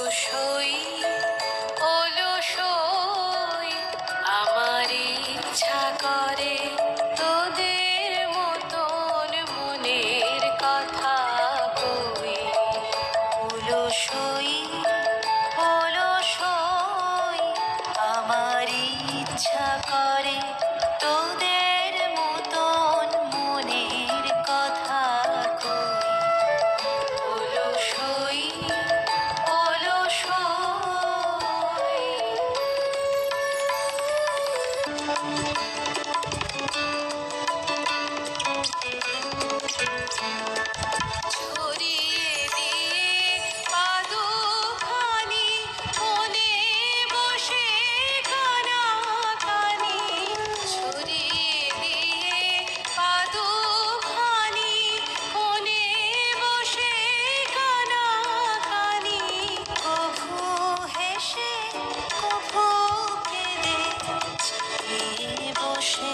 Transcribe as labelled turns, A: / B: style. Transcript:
A: অলসই অলসই আমার ইচ্ছা করে তোদের মতন মনের কথা কই। অলসই অলসই আমার ইচ্ছা করে তোদের মতন মনের কথা কই। অলসই অলসই ছড়িয়ে দিয়ে পাদুখানি মনে বসে কানাকানি। ছড়িয়ে দিয়ে পাদুখানি মনে বসে কানাকানি। কভু হেসে কভু কেঁদে চেয়ে বসে